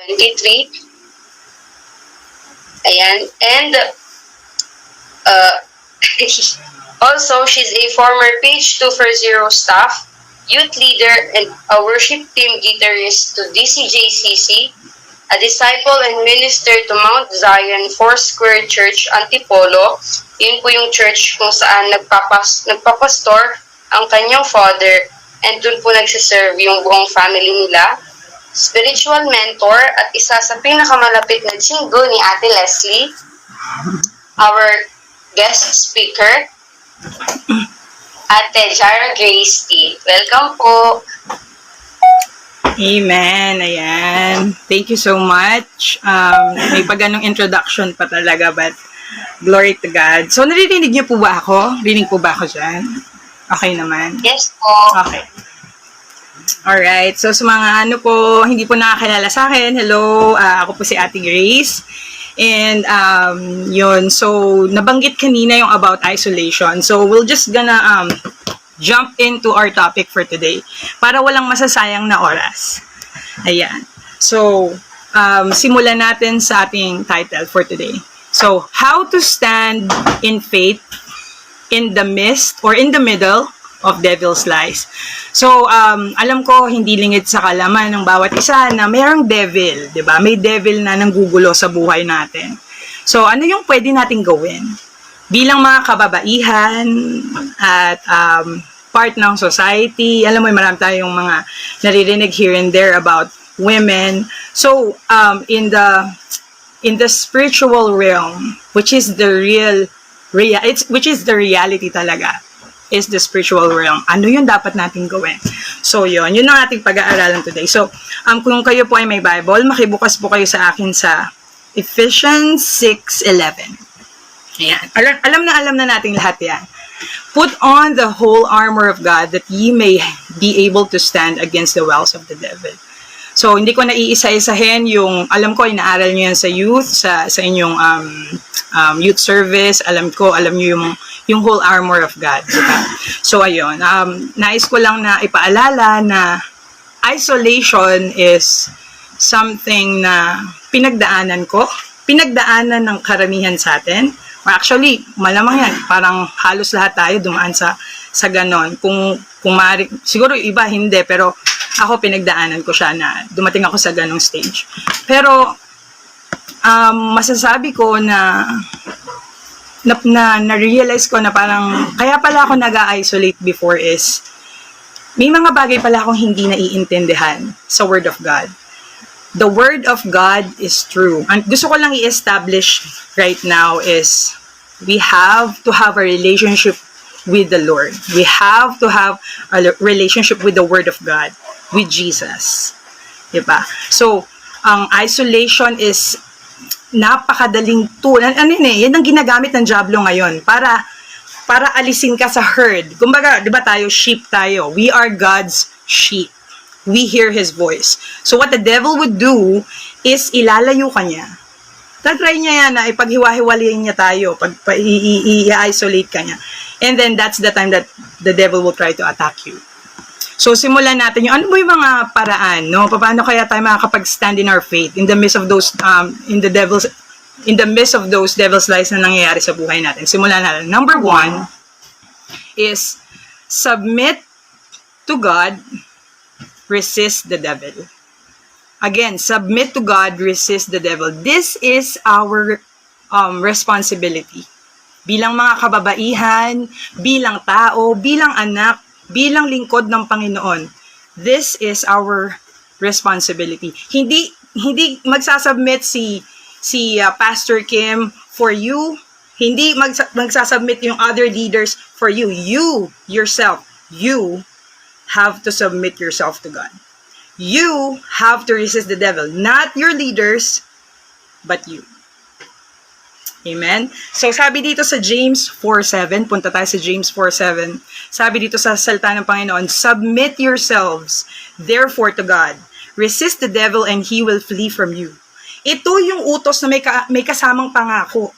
23. Ayan. And uh, also, she's a former Page 240 staff, youth leader, and a worship team guitarist to DCJCC, a disciple and minister to Mount Zion Foursquare Church, Antipolo. Yun po yung church kung saan nagpapastor ang kanyang father, and dun po nagsiserve yung buong family nila. Spiritual mentor at isa sa pinakamalapit na tsinggo ni Ate Leslie. Our guest speaker, Ate Jara Grace T. Welcome po. Amen. Ayan. Thank you so much. May ganong introduction pa talaga, but glory to God. So, naririnig niyo po ba ako? Rinig po ba ako dyan? Okay naman? Yes po. Okay. Alright. So, sa mga hindi po nakakilala sa akin, hello, ako po si Ate Grace. And, yun. So, nabanggit kanina yung about isolation. So, we'll just gonna, jump into our topic for today para walang masasayang na oras. Ayan. So, simulan natin sa ating title for today. So, how to stand in faith in the midst or in the middle of devil's lies. So, alam ko hindi lingid sa kalaman ng bawat isa na mayroong devil, 'di ba? May devil na nanggugulo sa buhay natin. So, ano yung pwede nating gawin? Bilang mga kababaihan at part ng society, alam mo, marami tayong mga naririnig here and there about women. So, in the spiritual realm, which is the reality talaga, is the spiritual realm. Ano yung dapat natin gawin? So, yun ang ating pag-aaralan today. So, kung kayo po ay may Bible, makibukas po kayo sa akin sa Ephesians 6:11. Ayan. Alam na natin lahat yan. Put on the whole armor of God that ye may be able to stand against the wiles of the devil. So, hindi ko na iisa-isahin yung, alam ko, inaaral nyo yan sa youth, sa inyong youth service. Alam nyo yung whole armor of God. Diba? So, ayun. Nais ko lang na ipaalala na isolation is something na pinagdaanan ng karamihan sa atin. Actually, malamang yan. Parang halos lahat tayo dumaan sa ganon. Kung maaari, siguro iba hindi, pero ako pinagdaanan ko siya na dumating ako sa ganong stage. Pero, masasabi ko na-realize ko na parang, kaya pala ako nag-isolate before is, may mga bagay pala akong hindi naiintindihan sa Word of God. The Word of God is true. And gusto ko lang i-establish right now is we have to have a relationship with the Lord. We have to have a relationship with the Word of God, with Jesus. Diba? So, ang isolation is napakadaling tool. Yan ang ginagamit ng Diablo ngayon para alisin ka sa herd. Kumbaga, diba sheep tayo. We are God's sheep. We hear His voice. So what the devil would do is ilalayo ka niya. Tatry niya yan na ipaghiwa-hiwalayin niya tayo, i-isolate ka niya. And then that's the time that the devil will try to attack you. So simulan natin yung ano ba yung mga paraan, no? Paano kaya tayo makakapag-stand in our faith in the midst of those devil's lies na nangyayari sa buhay natin. Simulan natin. Number 1 is submit to God, resist the devil. Again, submit to God, resist the devil. This is our responsibility. Bilang mga kababaihan, bilang tao, bilang anak, bilang lingkod ng Panginoon. This is our responsibility. Hindi magsasubmit si Pastor Kim for you. Hindi magsasubmit yung other leaders for you. You yourself, you have to submit yourself to God. You have to resist the devil. Not your leaders, but you. Amen? So, sabi dito sa James 4:7, punta tayo sa James 4:7, sabi dito sa salita ng Panginoon, submit yourselves, therefore, to God. Resist the devil and he will flee from you. Ito yung utos na may kasamang pangako.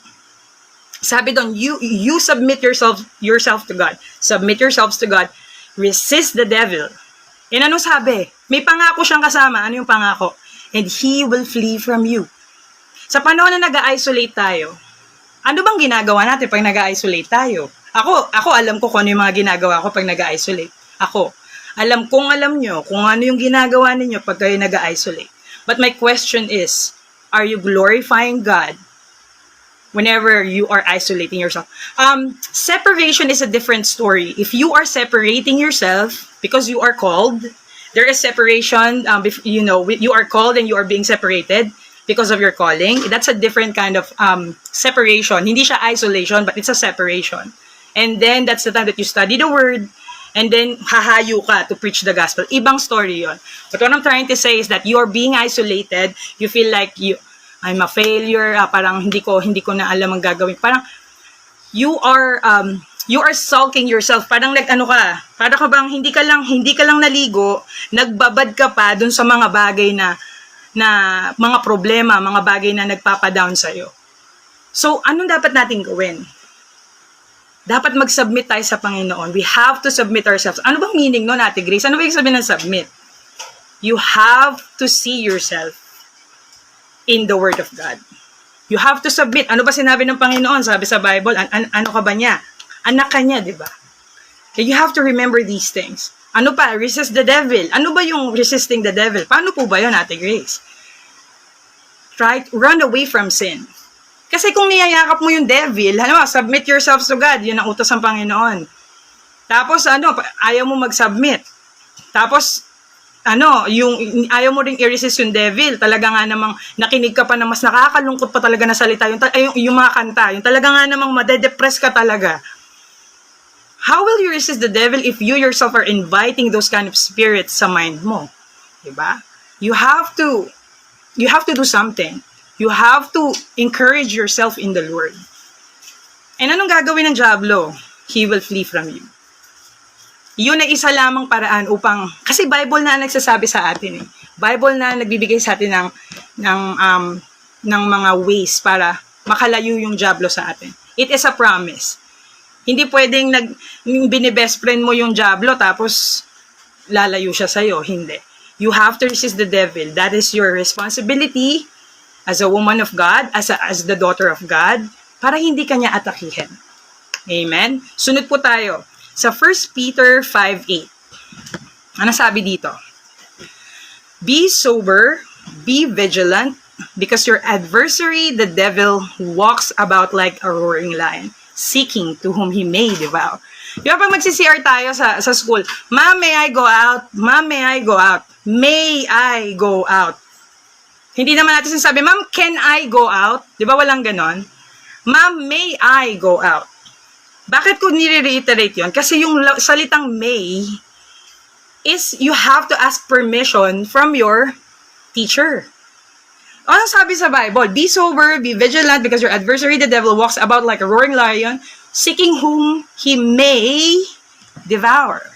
Sabi doon, you submit yourself to God. Submit yourselves to God. Resist the devil. And ano sabi? May pangako siyang kasama. Ano yung pangako? and he will flee from you. Sa panahon na nag-isolate tayo, ano bang ginagawa natin pag nag-isolate tayo? Ako alam ko kung ano yung mga ginagawa ko pag nag-isolate. Alam nyo kung ano yung ginagawa ninyo pag kayo nag-isolate. But my question is, are you glorifying God whenever you are isolating yourself? Separation is a different story. If you are separating yourself because you are called, there is separation, you are called and you are being separated because of your calling. That's a different kind of separation. Hindi siya isolation, but it's a separation. And then, that's the time that you study the word, and then, hahayo ka to preach the gospel. Ibang story yon. But what I'm trying to say is that you are being isolated, you feel like I'm a failure, parang hindi ko na alam ang gagawin. Parang, you are sulking yourself. Parang para ka bang hindi ka lang naligo, nagbabad ka pa dun sa mga bagay na mga problema, mga bagay na nagpapadown sa'yo. So, anong dapat natin gawin? Dapat mag-submit tayo sa Panginoon. We have to submit ourselves. Ano bang meaning nun, Ate Grace? Ano ba yung sabihin ng submit? You have to see yourself in the Word of God. You have to submit. Ano ba sinabi ng Panginoon? Sabi sa Bible, ano ka ba niya? Anak ka niya, di ba? You have to remember these things. Ano pa? Resist the devil. Ano ba yung resisting the devil? Paano po ba yun, Ate Grace? Run away from sin. Kasi kung niyayakap mo yung devil, submit yourselves to God. Yun ang utos ng Panginoon. Tapos, ayaw mo mag-submit. Tapos, yung ayaw mo ring i-resist yung devil. Talaga nga namang nakinig ka pa na mas nakakalungkot pa talaga na salita. Yung mga kanta. Yung talaga nga namang madedepress ka talaga. How will you resist the devil if you yourself are inviting those kind of spirits sa mind mo? Diba? You have to do something. You have to encourage yourself in the Lord. And anong gagawin ng diablo? He will flee from you. Yun ay isa lamang paraan upang, kasi Bible na nagsasabi sa atin eh. Bible na nagbibigay sa atin ng mga ways para makalayo yung diablo sa atin. It is a promise. Hindi pwedeng binibest friend mo yung diablo tapos lalayo siya sa'yo. Hindi. You have to resist the devil. That is your responsibility as a woman of God, as the daughter of God, para hindi ka niya atakihin. Amen? Sunod po tayo sa 1 Peter 5:8. Ano sabi dito? Be sober, be vigilant, because your adversary, the devil, walks about like a roaring lion, seeking to whom he may devour. Di ba pag magsi-CR tayo sa school, Ma'am, may I go out? Ma'am, may I go out? May I go out? Hindi naman natin sinasabi, Ma'am, can I go out? Di ba walang ganon? Ma'am, may I go out? Bakit ko nire-reiterate yun? Kasi yung salitang may is you have to ask permission from your teacher. Ano sabi sa Bible? Be sober, be vigilant, because your adversary, the devil, walks about like a roaring lion, seeking whom he may devour.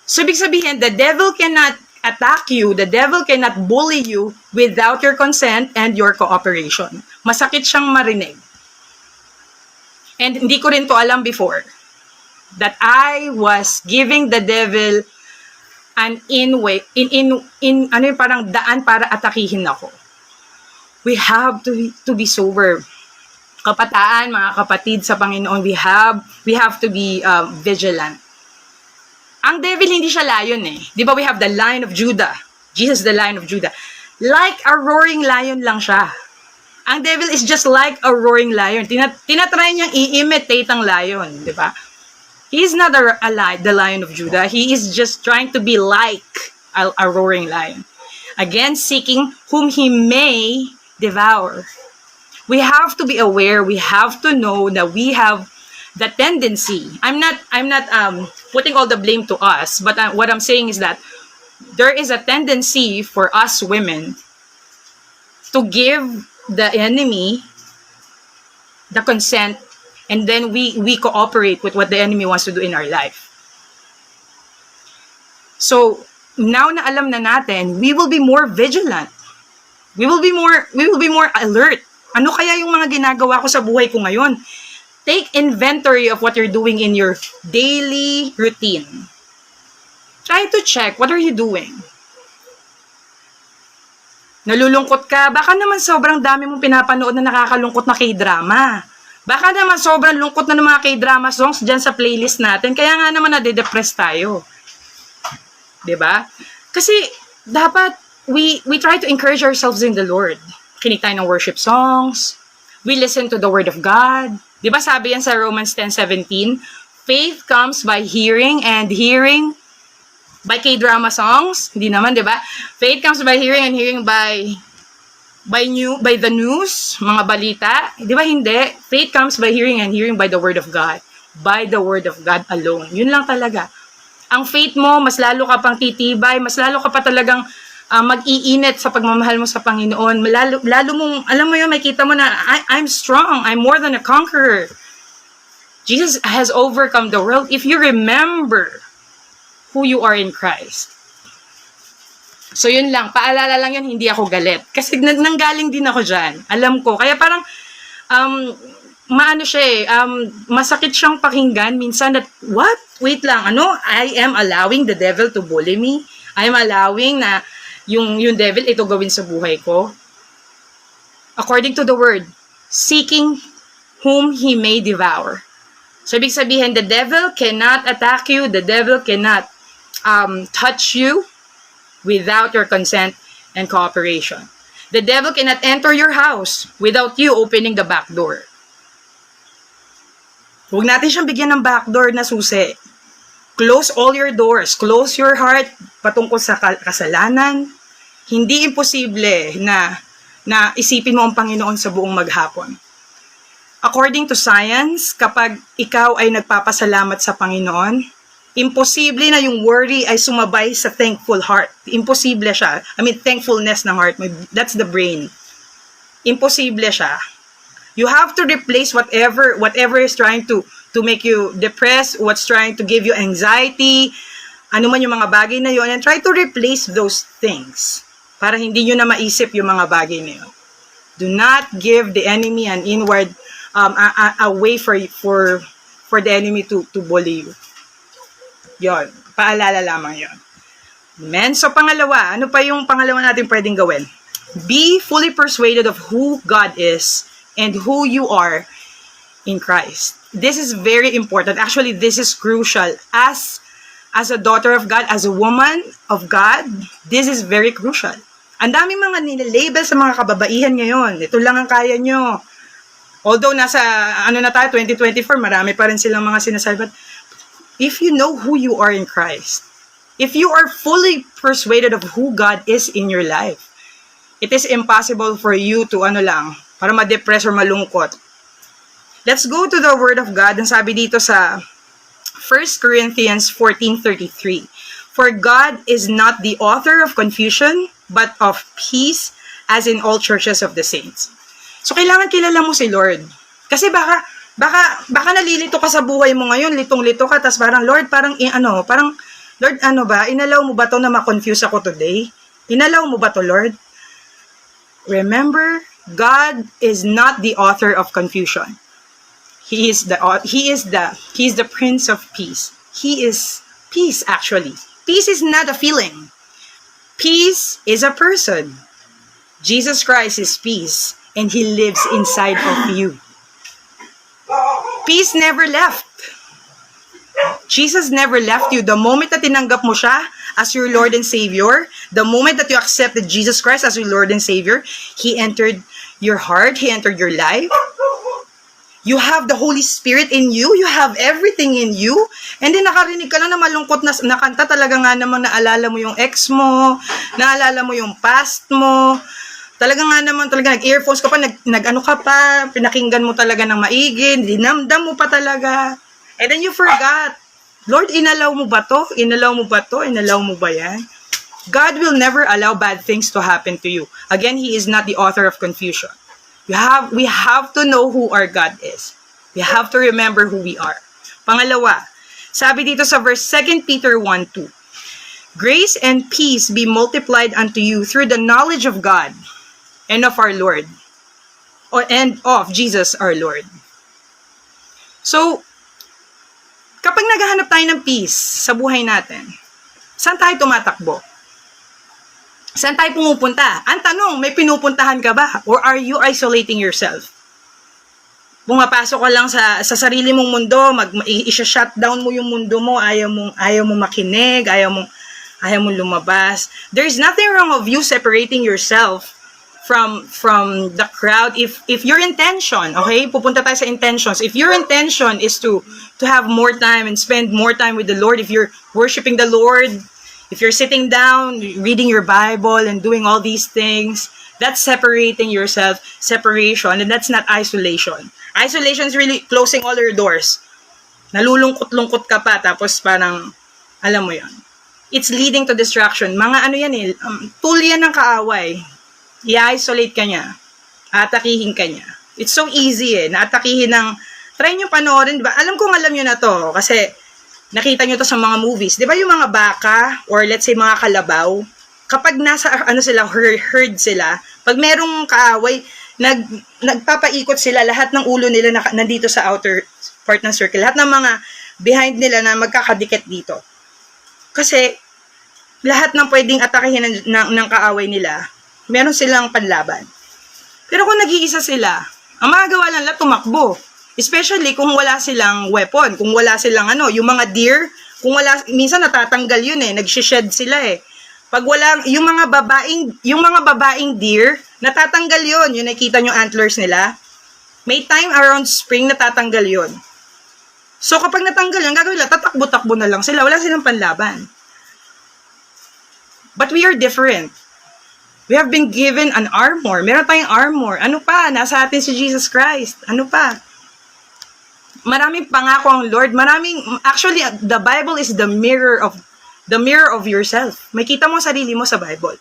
So, ibig sabihin, the devil cannot attack you, the devil cannot bully you without your consent and your cooperation. Masakit siyang marinig. And hindi ko rin to alam before that I was giving the devil an parang daan para atakihin ako. We have to be sober. Kabataan, mga kapatid sa Panginoon, we have to be vigilant. Ang devil hindi siya lion eh. Di ba we have the Lion of Judah? Jesus the Lion of Judah. Like a roaring lion lang siya. Ang devil is just like a roaring lion. Tinatry niyang i-imitate ang lion. Di ba? He is not the Lion of Judah. He is just trying to be like a roaring lion. Again, seeking whom he may devour. We have to be aware. We have to know that we have the tendency. I'm not putting all the blame to us, but what I'm saying is that there is a tendency for us women to give the enemy the consent, and then we cooperate with what the enemy wants to do in our life. So now na alam na natin, we will be more vigilant. We will be more alert. Ano kaya yung mga ginagawa ko sa buhay ko ngayon? Take inventory of what you're doing in your daily routine. 'Try to check, what are you doing? Nalulungkot ka, baka naman sobrang dami mong pinapanood na nakakalungkot na K-drama. Baka naman sobrang lungkot na ng mga K-drama songs dyan sa playlist natin. Kaya nga naman nade-depress tayo. 'Di ba? Kasi dapat we try to encourage ourselves in the Lord. Kinig tayo ng worship songs. We listen to the Word of God. 'Di ba sabi yan sa Romans 10:17? Faith comes by hearing and hearing by K-drama songs. Hindi naman, 'di ba? Faith comes by hearing and hearing by the news, mga balita. 'Di ba hindi? Faith comes by hearing and hearing by the Word of God. By the Word of God alone. Yun lang talaga. Ang faith mo, mas lalo ka pang titibay, mas lalo ka pa talagang mag-iinit sa pagmamahal mo sa Panginoon. Lalo mong, alam mo yun, makita mo na, I'm strong. I'm more than a conqueror. Jesus has overcome the world. If you remember who you are in Christ. So yun lang, paalala lang yun, hindi ako galit. Kasi nanggaling din ako dyan. Alam ko. Kaya parang, masakit siyang pakinggan minsan that, what? Wait lang, I am allowing the devil to bully me? I am allowing na yung devil ito gawin sa buhay ko? According to the word, seeking whom he may devour. So, ibig sabihin, the devil cannot attack you, the devil cannot touch you without your consent and cooperation. The devil cannot enter your house without you opening the back door. Huwag natin siyang bigyan ng back door na susi. Close all your doors. Close your heart patungkol sa kasalanan. Hindi imposible na isipin mo ang Panginoon sa buong maghapon. According to science, kapag ikaw ay nagpapasalamat sa Panginoon, imposible na yung worry ay sumabay sa thankful heart. Imposible siya. Thankfulness ng heart. That's the brain. Imposible siya. You have to replace whatever is trying to make you depressed, what's trying to give you anxiety, ano man yung mga bagay na yun, and try to replace those things para hindi nyo na maisip yung mga bagay na yun. Do not give the enemy an inward a way for the enemy to bully you. Yon, paalala lamang yon. Amen? So pangalawa, ano pa yung pangalawa natin pwedeng gawin? Be fully persuaded of who God is and who you are in Christ. This is very important. Actually, this is crucial. As a daughter of God, as a woman of God, this is very crucial. Ang daming mga nilabel sa mga kababaihan ngayon. Ito lang ang kaya nyo. Although nasa, na tayo, 2024, marami pa rin silang mga sinasabi. But if you know who you are in Christ, if you are fully persuaded of who God is in your life, it is impossible for you to para ma-depress or malungkot. Let's go to the Word of God. Ang sabi dito sa 1 Corinthians 14:33. For God is not the author of confusion, but of peace, as in all churches of the saints. So, kailangan kilala mo si Lord. Kasi baka nalilito ka sa buhay mo ngayon, litong-lito ka, tas parang, Lord, Lord, inalaw mo ba to na ma-confuse ako today? Inalaw mo ba to, Lord? Remember, God is not the author of confusion. He is the Prince of Peace. He is peace, actually. Peace is not a feeling. Peace is a person. Jesus Christ is peace, and He lives inside of you. Peace never left. Jesus never left you. The moment na tinanggap mo siya as your Lord and Savior, the moment that you accepted Jesus Christ as your Lord and Savior, He entered your heart, He entered your life. You have the Holy Spirit in you. You have everything in you. And then nakarinig ka lang na malungkot na kanta, talaga nga namang naalala mo yung ex mo, naalala mo yung past mo. Talaga nga naman, nag-earphones ka pa, nag-ano ka pa, pinakinggan mo talaga ng maigi, dinamdam mo pa talaga. And then you forgot. Lord, inalaw mo ba to? Inalaw mo ba to? Inalaw mo ba yan? God will never allow bad things to happen to you. Again, He is not the author of confusion. We have to know who our God is. We have to remember who we are. Pangalawa, sabi dito sa verse 2 Peter 1:2. Grace and peace be multiplied unto you through the knowledge of God and of our Lord, and of Jesus our Lord. So, kapag naghahanap tayo ng peace sa buhay natin, saan tayo tumatakbo? Saan tayo pumupunta? Ang tanong, may pinupuntahan ka ba? Or are you isolating yourself? Pumapasok ka lang sa sarili mong mundo, i-shutdown mo yung mundo mo, ayaw mo makinig, ayaw mo lumabas. There's nothing wrong of you separating yourself from the crowd if your intention, okay? Pupunta tayo sa intentions. If your intention is to have more time and spend more time with the Lord, if you're worshiping the Lord, if you're sitting down, reading your Bible and doing all these things, that's separating yourself, separation, and that's not isolation. Isolation is really closing all your doors. Nalulungkot-lungkot ka pa, tapos parang, alam mo yon. It's leading to distraction. Mga ano yan eh, tool yan ng kaaway. I-isolate ka niya. Atakihin ka niya. It's so easy eh. Naatakihin ng, try nyo panoorin, diba? Alam nyo na to, kasi nakita nyo to sa mga movies. Diba yung mga baka, or let's say mga kalabaw, kapag nasa, herd sila, pag merong kaaway, nagpapaikot sila, lahat ng ulo nila nandito sa outer part ng circle. Lahat ng mga behind nila na magkakadikit dito. Kasi, lahat ng pwedeng atakihin ng kaaway nila, meron silang panlaban. Pero kung nag-iisa sila, ang magagawa lang nila tumakbo. Especially kung wala silang weapon, kung wala silang yung mga deer, minsan natatanggal yun eh, nag-shed sila eh. Pag wala, yung mga babaeng deer, natatanggal yun, yung nakita nyo antlers nila. May time around spring natatanggal yun. So kapag natanggal yun, gagawin nila, tatakbo-takbo na lang sila, wala silang panlaban. But we are different. We have been given an armor. Meron tayong armor. Ano pa? Nasa atin si Jesus Christ. Ano pa? Maraming pangako ang Lord. Actually, the Bible is the mirror of yourself. May kita mo sarili mo sa Bible.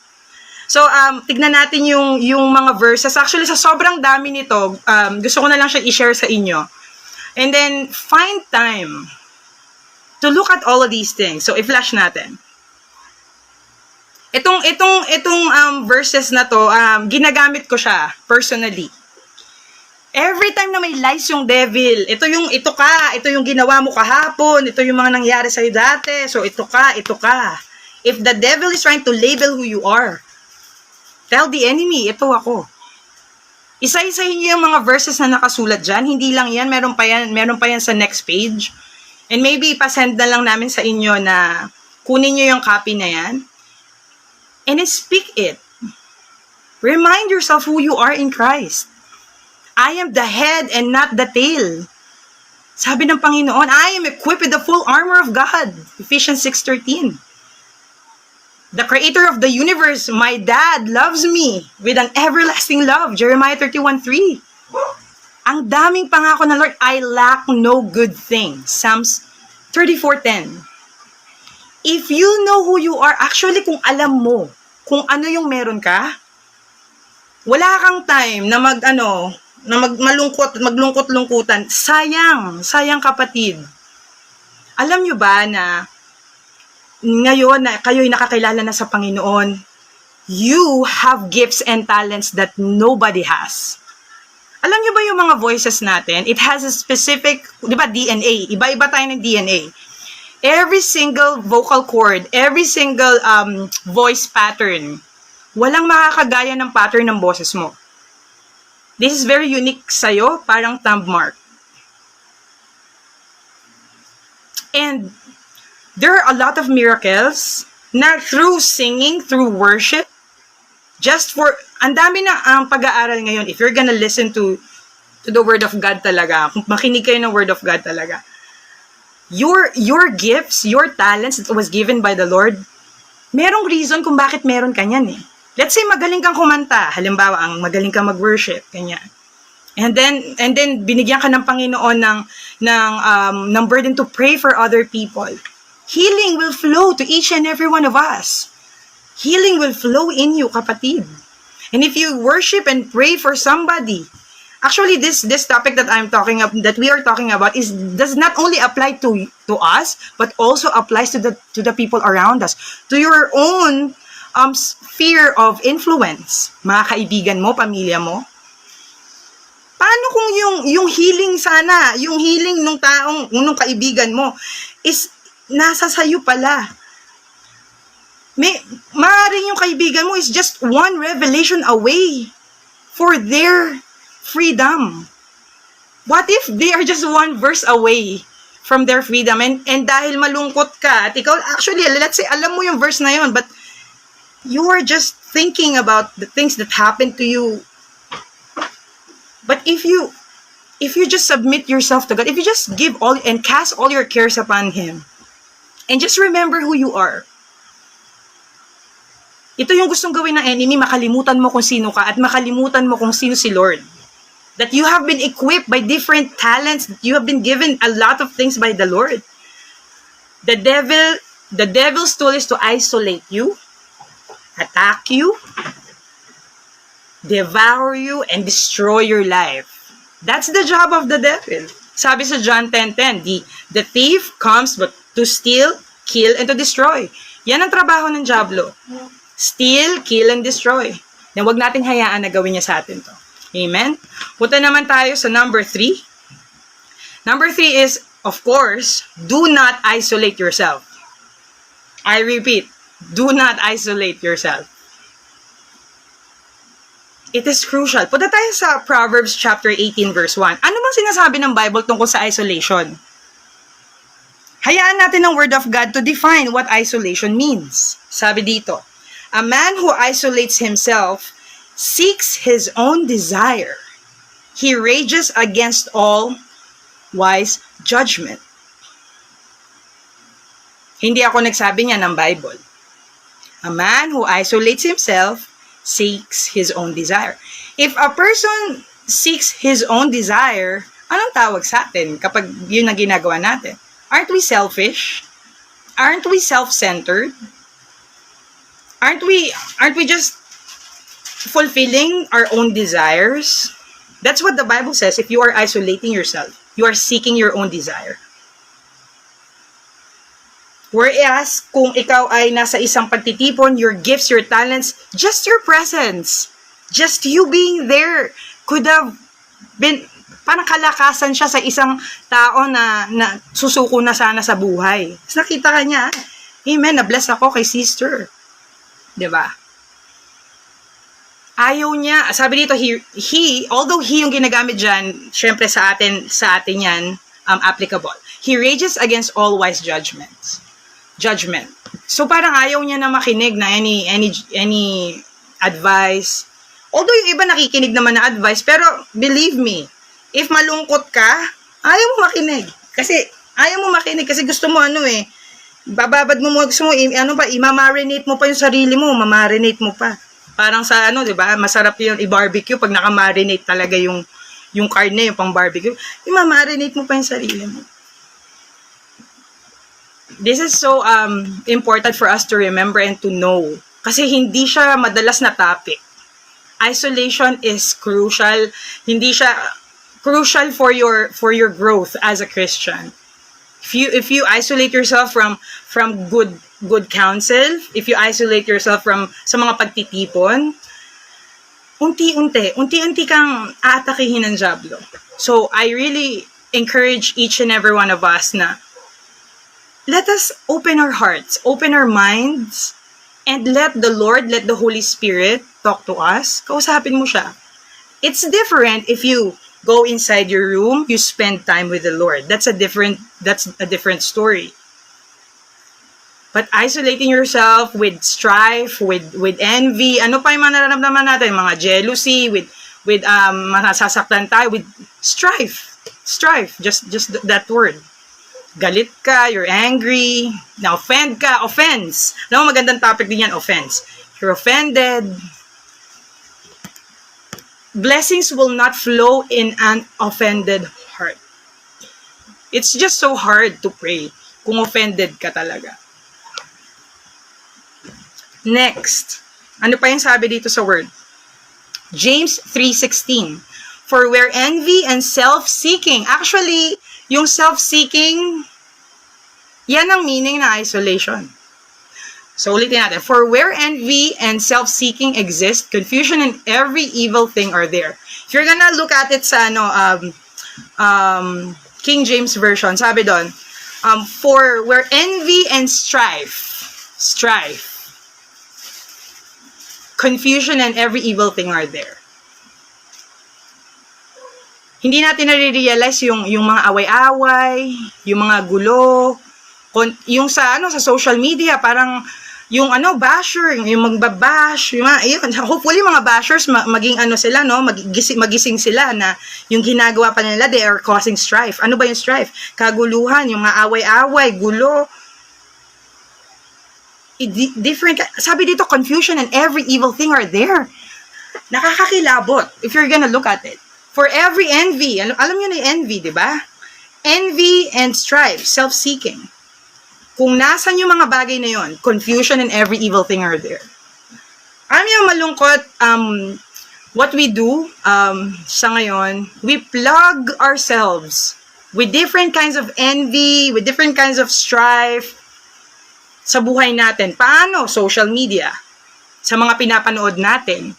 So, tignan natin yung mga verses. Actually, sa sobrang dami nito, gusto ko na lang siya i-share sa inyo. And then, find time to look at all of these things. So, i-flash natin. Itong verses na to, ginagamit ko siya personally. Every time na may lies yung devil, ito yung ginawa mo kahapon, ito yung mga nangyari sa'yo dati, so ito ka. If the devil is trying to label who you are, tell the enemy, ito ako. Isa-isahin niyo yung mga verses na nakasulat dyan, hindi lang yan, meron pa yan sa next page. And maybe ipasend na lang namin sa inyo na kunin niyo yung copy na yan. And then speak it. Remind yourself who you are in Christ. I am the head and not the tail. Sabi ng Panginoon, I am equipped with the full armor of God. Ephesians 6:13. The creator of the universe, my dad, loves me with an everlasting love. Jeremiah 31:3. Ang daming pangako ng Lord, I lack no good thing. Psalms 34:10. If you know who you are, actually kung alam mo kung ano yung meron ka, wala kang time na maglungkot-lungkutan. Sayang kapatid. Alam nyo ba na ngayon na kayo'y nakakilala na sa Panginoon, you have gifts and talents that nobody has. Alam nyo ba yung mga voices natin? It has a specific, di ba, DNA. Iba-iba tayo ng DNA. Every single vocal cord, every single voice pattern, walang makakagaya ng pattern ng boses mo. This is very unique sa'yo, parang thumb mark. And there are a lot of miracles na through singing, through worship, ang dami na ang pag-aaral ngayon. If you're gonna listen to the Word of God talaga, kung makinig kayo ng Word of God talaga, your gifts, your talents that was given by the Lord, merong reason kung bakit meron ka niyan eh. Let's say magaling kang kumanta, halimbawa ang magaling kang mag-worship, ganyan. And then binigyan ka ng Panginoon ng burden to pray for other people. Healing will flow to each and every one of us. Healing will flow in you, kapatid. And if you worship and pray for somebody, actually, this topic that we are talking about does not only apply to us, but also applies to the people around us, to your own sphere of influence, mga kaibigan mo, pamilya mo. Paano kung yung healing sana, yung healing nung kaibigan mo is nasa sayo pala? Maaaring yung kaibigan mo is just one revelation away for their freedom. What if they are just one verse away from their freedom? And dahil malungkot ka, at ikaw, actually, let's say, alam mo yung verse na yun, but you are just thinking about the things that happened to you. But if you just submit yourself to God, if you just give all and cast all your cares upon Him, and just remember who you are. Ito yung gustong gawin ng enemy, makalimutan mo kung sino ka at makalimutan mo kung sino si Lord. That you have been equipped by different talents, that you have been given a lot of things by the Lord. The devil's tool is to isolate you, attack you, devour you, and destroy your life. That's the job of the devil. Sabi sa John 10:10, the thief comes but to steal, kill, and to destroy. Yan ang trabaho ng diablo. Steal, kill, and destroy. Na huwag natin hayaan na gawin niya sa atin to. Amen? Punta naman tayo sa number 3. Number 3 is, of course, do not isolate yourself. I repeat, do not isolate yourself. It is crucial. Punta tayo sa Proverbs chapter 18 verse 1. Ano bang sinasabi ng Bible tungkol sa isolation? Hayaan natin ang Word of God to define what isolation means. Sabi dito, a man who isolates himself seeks his own desire. He rages against all wise judgment. Hindi ako nagsabi niya ng Bible. A man who isolates himself seeks his own desire. If a person seeks his own desire, anong tawag sa atin kapag yun ang ginagawa natin? Aren't we selfish? Aren't we self-centered? Aren't we just fulfilling our own desires? That's what the Bible says. If you are isolating yourself, you are seeking your own desire. Whereas, kung ikaw ay nasa isang pagtitipon, your gifts, your talents, just your presence, just you being there could have been, parang kalakasan siya sa isang tao na susuko na sana sa buhay. Tapos nakita ka niya, amen, na-bless ako kay sister. Diba? Ayaw niya, sabi dito, although he yung ginagamit dyan, syempre sa atin yan, applicable. He rages against all wise judgment. So parang ayaw niya na makinig na any advice. Although yung iba nakikinig naman na advice, pero believe me, if malungkot ka, ayaw mo makinig. Kasi gusto mo bababad mo gusto mo, imamarinate mo pa yung sarili mo, mamarinate mo pa. Parang sa di ba, masarap yung i-barbecue pag naka-marinate talaga yung karne, yung pang-barbecue. Imamarinate mo pa yung sarili mo. This is so important for us to remember and to know. Kasi hindi siya madalas na topic. Isolation is crucial. Hindi siya crucial for your growth as a Christian. If you isolate yourself from good counsel, if you isolate yourself sa mga pagtitipon, unti-unti kang aatakihin ng diablo. So I really encourage each and every one of us na let us open our hearts, open our minds, and let the Holy Spirit talk to us. Kausapin mo siya. It's different if you go inside your room, you spend time with the Lord. That's a different story. But isolating yourself with strife, with envy, ano pa yung mga nararamdaman natin? Mga jealousy, with masasaktan tayo, with strife. Just that word. Galit ka, you're angry, na-offend ka, offense. Alam mo, magandang topic din yan, offense. You're offended. Blessings will not flow in an offended heart. It's just so hard to pray kung offended ka talaga. Next, ano pa yung sabi dito sa word? James 3:16. For where envy and self-seeking, actually, yung self-seeking, yan ang meaning na isolation. So ulitin natin. For where envy and self-seeking exist, confusion and every evil thing are there. If you're gonna look at it sa King James Version, sabi doon, for where envy and strife, confusion and every evil thing are there. Hindi natin nare-realize yung mga away-away, yung mga gulo, yung sa social media, parang yung basher, yung magbabash, yung hopefully mga bashers maging sila, no, magising sila na yung ginagawa pa nila, they are causing strife. Ano ba yung strife? Kaguluhan, yung mga away-away, gulo, different, sabi dito, confusion and every evil thing are there. Nakakakilabot if you're gonna look at it. For every envy, alam nyo na yung envy, di ba? Envy and strife, self-seeking. Kung nasan yung mga bagay na yon, confusion and every evil thing are there. Alam nyo malungkot, what we do sa ngayon, we plug ourselves with different kinds of envy, with different kinds of strife sa buhay natin. Paano? Social media. Sa mga pinapanood natin.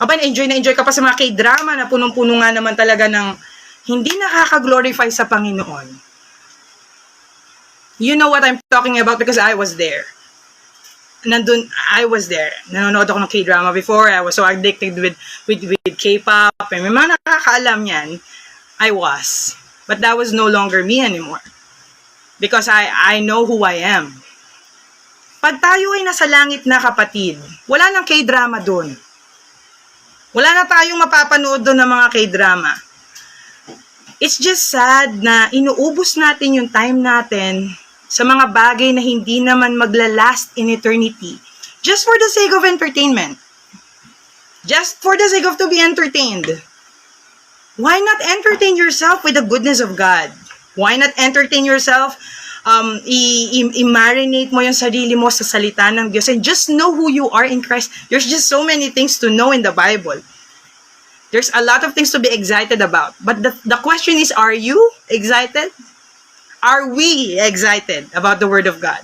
Aba, enjoy na enjoy ka pa sa mga K-drama na punong-puno nga naman talaga ng hindi nakaka-glorify sa Panginoon. You know what I'm talking about because I was there. I was there. Nanonood ako ng K-drama before. I was so addicted with K-pop. And may mga nakakaalam yan. I was. But that was no longer me anymore. Because I know who I am. Pag tayo ay nasa langit na, kapatid, wala nang K-drama dun. Wala na tayong mapapanood doon ng mga K-drama. It's just sad na inuubos natin yung time natin sa mga bagay na hindi naman maglalast in eternity. Just for the sake of entertainment. Just for the sake of to be entertained. Why not entertain yourself with the goodness of God? Why not entertain yourself? I-marinate mo yung sarili mo sa salita ng Diyos and just know who you are in Christ. There's just so many things to know in the Bible. There's a lot of things to be excited about. But the question is, are you excited? Are we excited about the Word of God?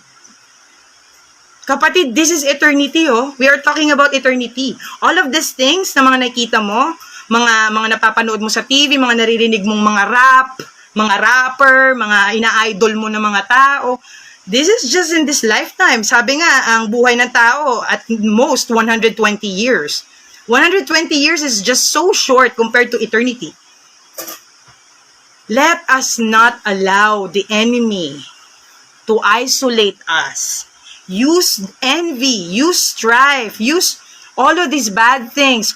Kapatid, this is eternity, oh. We are talking about eternity. All of these things na mga nakita mo, mga napapanood mo sa TV, mga naririnig mong mga rap, mga rapper, mga ina-idol mo na mga tao. This is just in this lifetime. Sabi nga, ang buhay ng tao at most 120 years. 120 years is just so short compared to eternity. Let us not allow the enemy to isolate us. Use envy, use strife, use all of these bad things,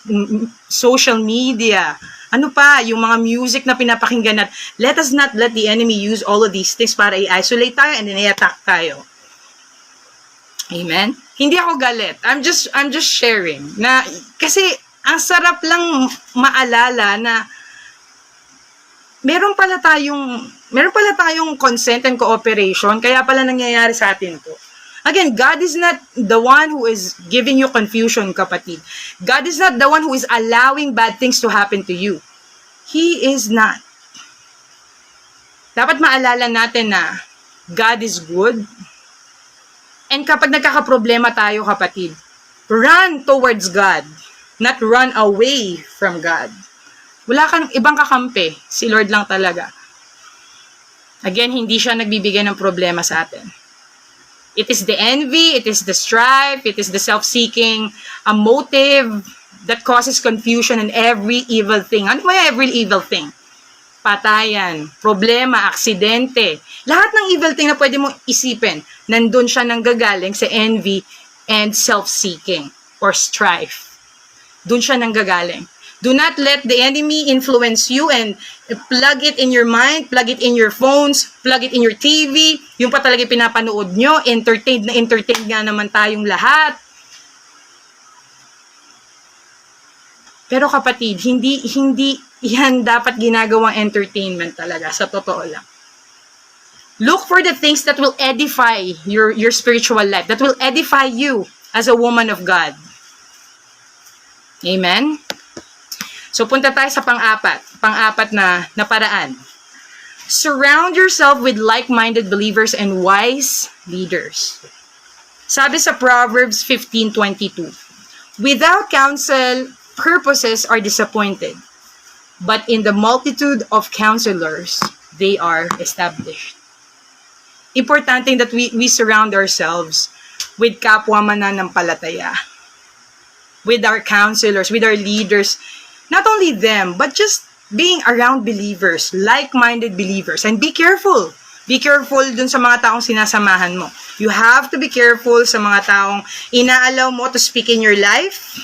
social media, ano pa, yung mga music na pinapakinggan natin. Let us not let the enemy use all of these things para i-isolate tayo and then i-attack tayo. Amen? Hindi ako galit. I'm just sharing na kasi ang sarap lang maalala na meron pala tayong consent and cooperation kaya pala nangyayari sa atin to. Again, God is not the one who is giving you confusion, kapatid. God is not the one who is allowing bad things to happen to you. He is not. Dapat maalala natin na God is good. And kapag nagkakaproblema tayo, kapatid, run towards God, not run away from God. Wala kang ibang kakampi. Si Lord lang talaga. Again, hindi siya nagbibigay ng problema sa atin. It is the envy, it is the strife, it is the self-seeking, a motive that causes confusion and every evil thing. Ano ba yung every evil thing? Patayan, problema, aksidente. Lahat ng evil thing na pwede mong isipin, nandun siya nanggagaling sa envy and self-seeking or strife. Doon siya nanggagaling. Do not let the enemy influence you and plug it in your mind, plug it in your phones, plug it in your TV. Yung pa talaga pinapanood nyo, entertained nga naman tayong lahat. Pero kapatid, hindi yan dapat ginagawang entertainment talaga, sa totoo lang. Look for the things that will edify your spiritual life, that will edify you as a woman of God. Amen? So, punta tayo sa pang-apat na paraan. Surround yourself with like-minded believers and wise leaders. Sabi sa Proverbs 15:22, without counsel, purposes are disappointed, but in the multitude of counselors, they are established. Importante that we surround ourselves with kapwa mananampalataya. with our counselors, with our leaders. Not only them, but just being around believers, like-minded believers. And be careful. Be careful dun sa mga taong sinasamahan mo. You have to be careful sa mga taong inaalaw mo to speak in your life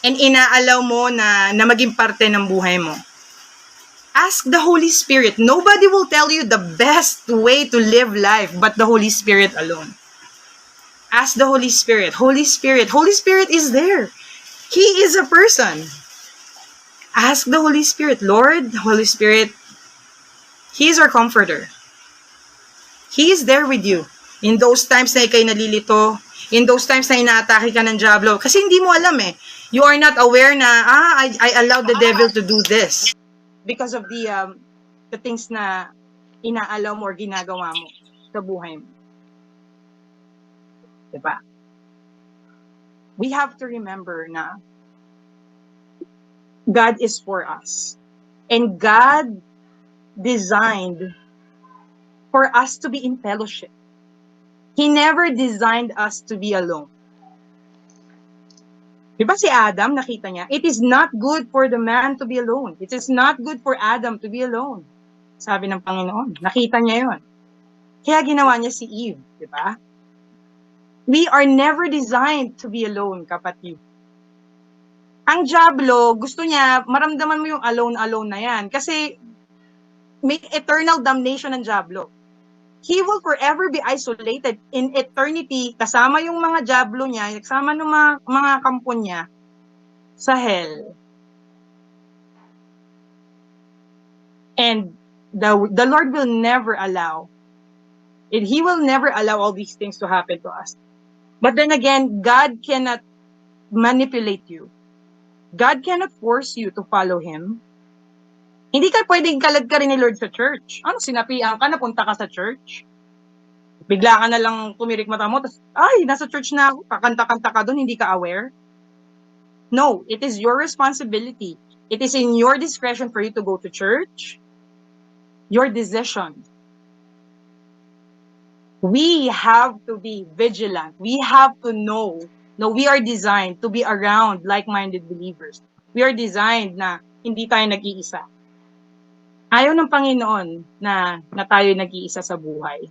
and inaalaw mo na maging parte ng buhay mo. Ask the Holy Spirit. Nobody will tell you the best way to live life but the Holy Spirit alone. Ask the Holy Spirit. Holy Spirit. Holy Spirit is there. He is a person. Ask the Holy Spirit. Lord, Holy Spirit, He is our comforter. He is there with you. In those times na ikay nalilito, in those times na inaatake ka ng diablo, kasi hindi mo alam eh. You are not aware na, I allowed the devil to do this because of the things na inaalaw mo or ginagawa mo sa buhay mo. Diba? We have to remember na God is for us. And God designed for us to be in fellowship. He never designed us to be alone. Diba si Adam, nakita niya, it is not good for the man to be alone. It is not good for Adam to be alone. Sabi ng Panginoon. Nakita niya yun. Kaya ginawa niya si Eve. Diba? We are never designed to be alone, kapatid. Ang diablo, gusto niya, maramdaman mo yung alone na yan. Kasi may eternal damnation ng diablo. He will forever be isolated in eternity, kasama yung mga diablo niya, kasama ng mga kampo niya sa hell. And the Lord will never allow, and He will never allow all these things to happen to us. But then again, God cannot manipulate you. God cannot force you to follow Him. Hindi ka pwedeng kalad ka rin ni Lord sa church. Ano, sinapian ka, napunta ka sa church? Bigla ka na lang tumirik mata mo, tapos, ay, nasa church na ako, kakanta-kanta ka doon, hindi ka aware? No, it is your responsibility. It is in your discretion for you to go to church. Your decision. We have to be vigilant. We have to know na we are designed to be around like-minded believers. We are designed na hindi tayo nag-iisa. Ayaw ng Panginoon na tayo nag-iisa sa buhay.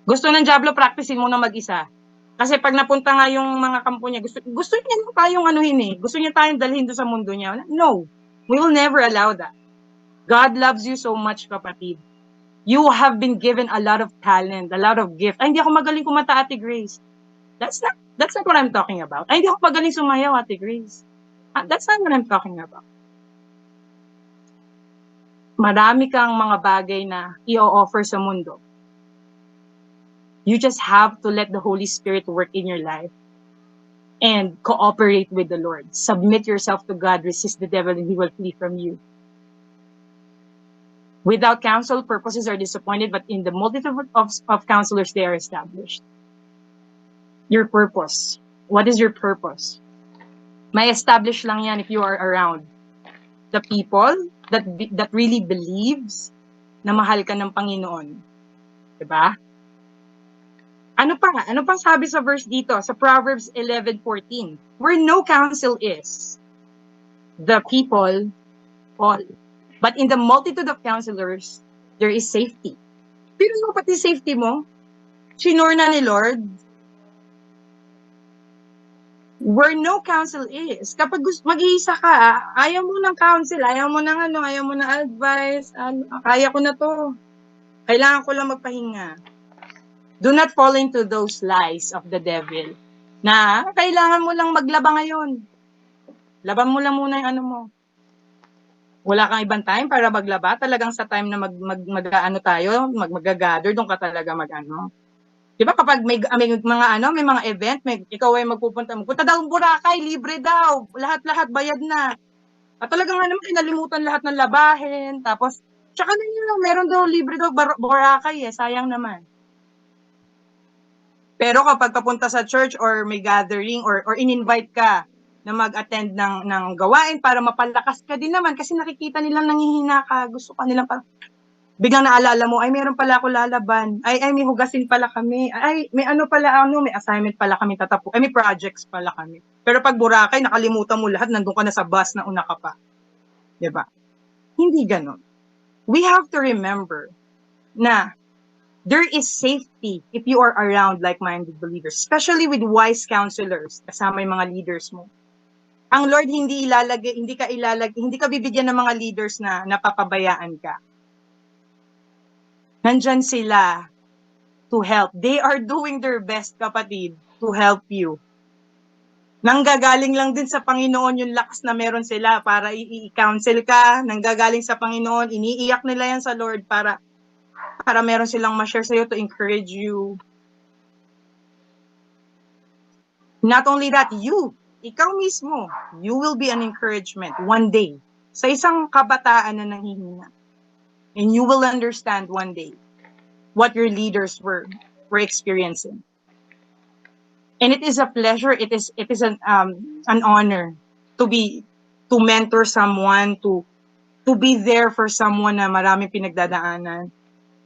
Gusto ng diablo, practicing mo na mag-isa. Kasi pag napunta nga yung mga kampo niya, gusto niya na tayong gusto niya tayong dalhin doon sa mundo niya. No, we will never allow that. God loves you so much, kapatid. You have been given a lot of talent, a lot of gift. Ay, hindi ako magaling kumanta, Ate Grace. That's not what I'm talking about. Ay, hindi ako magaling sumayaw, Ate Grace. That's not what I'm talking about. Marami kang mga bagay na i-offer sa mundo. You just have to let the Holy Spirit work in your life and cooperate with the Lord. Submit yourself to God, resist the devil, and he will flee from you. Without counsel, purposes are disappointed, but in the multitude of counselors, they are established. Your purpose. What is your purpose? May establish lang yan if you are around the people that really believes na mahal ka ng Panginoon. Diba? Ano pang sabi sa verse dito, sa Proverbs 11:14? Where no counsel is, the people fall. But in the multitude of counselors, there is safety. Pero mo pati safety mo, sinure na ni Lord. Where no counsel is, kapag mag-iisa ka, ayaw mo ng counsel, ayaw mo ng advice, kaya ko na to. Kailangan ko lang magpahinga. Do not fall into those lies of the devil na kailangan mo lang maglaba ngayon. Laban mo lang muna yung mo. Wala kang ibang time para maglaba. Talagang sa time na mag-gather, doon ka talaga Diba kapag may mga event, ikaw ay magpupunta daw ng Boracay, libre daw. Lahat-lahat bayad na. At talagang inalimutan lahat ng labahin. Tapos, tsaka na yun, meron daw libre daw Boracay sayang naman. Pero kapag papunta sa church or may gathering or in-invite ka na mag-attend ng gawain para mapalakas ka din naman kasi nakikita nilang nanghihina ka, gusto ka nilang Biglang naalala mo, ay meron pala ako lalaban. Ay may hugasin pala kami. Ay may ano pala, may assignment pala kami tatapo. Ay may projects pala kami. Pero pag Boracay, nakalimutan mo lahat, nandun ka na sa bus na una ka pa. Diba? Hindi ganon. We have to remember na there is safety if you are around like-minded believers, especially with wise counselors, kasama yung mga leaders mo. Ang Lord hindi ka bibigyan ng mga leaders na napapabayaan ka. Nandyan sila to help. They are doing their best, kapatid, to help you. Nanggagaling lang din sa Panginoon yung lakas na meron sila para i-counsel ka. Nanggagaling sa Panginoon, iniiyak nila yan sa Lord para meron silang ma-share sa'yo to encourage you. Not only that, ikaw mismo, you will be an encouragement one day sa isang kabataan na nanghihina. And you will understand one day what your leaders were experiencing. And it is a pleasure, it is an honor to mentor someone, to be there for someone na maraming pinagdadaanan.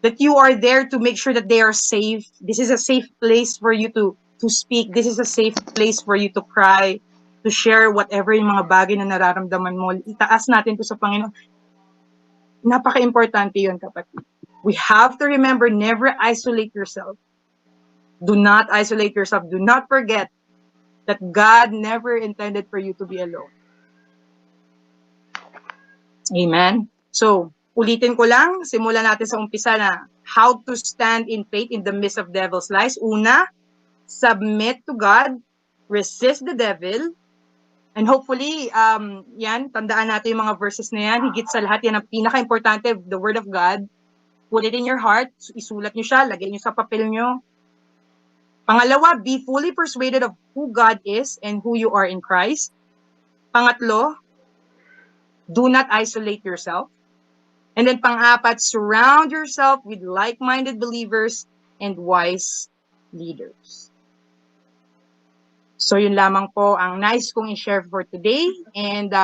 That you are there to make sure that they are safe. This is a safe place for you to speak. This is a safe place for you to cry, to share whatever yung mga bagay na nararamdaman mo. Itaas natin to sa Panginoon. Napaka-importante yun, kapatid. We have to remember, never isolate yourself. Do not isolate yourself. Do not forget that God never intended for you to be alone. Amen? So, ulitin ko lang, simulan natin sa umpisa na how to stand in faith in the midst of devil's lies. Una, submit to God, resist the devil, and hopefully, tandaan natin yung mga verses na yan. Higit sa lahat, yan ang pinaka-importante, the Word of God. Put it in your heart, isulat nyo siya, lagay nyo sa papel nyo. Pangalawa, be fully persuaded of who God is and who you are in Christ. Pangatlo, do not isolate yourself. And then pang-apat, surround yourself with like-minded believers and wise leaders. So yun lamang po ang nais kong i-share for today. And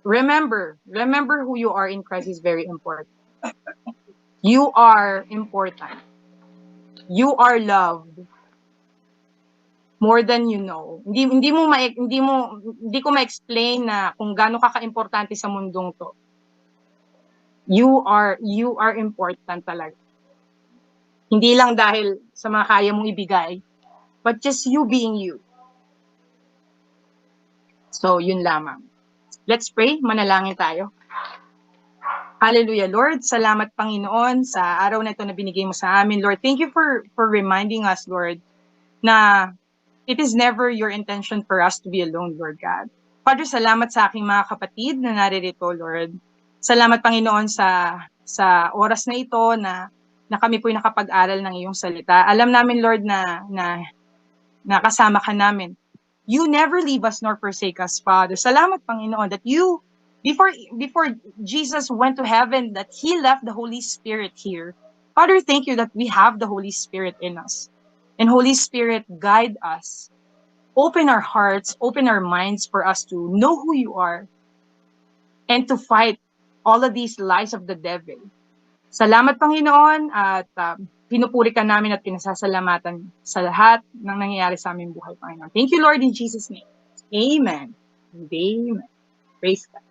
remember who you are in Christ is very important. You are important. You are loved more than you know. Hindi ko ma-explain na kung gaano ka ka-importante sa mundong to. You are important talaga. Hindi lang dahil sa mga kaya mong ibigay, but just you being you. So, yun lamang. Let's pray. Manalangin tayo. Hallelujah, Lord. Salamat, Panginoon, sa araw na ito na binigay mo sa amin. Lord, thank you for reminding us, Lord, na it is never your intention for us to be alone, Lord God. Father, salamat sa aking mga kapatid na naririto, Lord. Salamat, Panginoon, sa oras na ito na kami po'y nakapag-aral ng iyong salita. Alam namin, Lord, na kasama ka namin. You never leave us nor forsake us, Father. Salamat, Panginoon, that you, before Jesus went to heaven, that He left the Holy Spirit here. Father, thank you that we have the Holy Spirit in us. And Holy Spirit, guide us. Open our hearts, open our minds for us to know who you are and to fight all of these lies of the devil. Salamat, Panginoon, at pinupuri ka namin at pinasasalamatan sa lahat ng nangyayari sa aming buhay, Panginoon. Thank you, Lord, in Jesus' name. Amen. Amen. Praise God.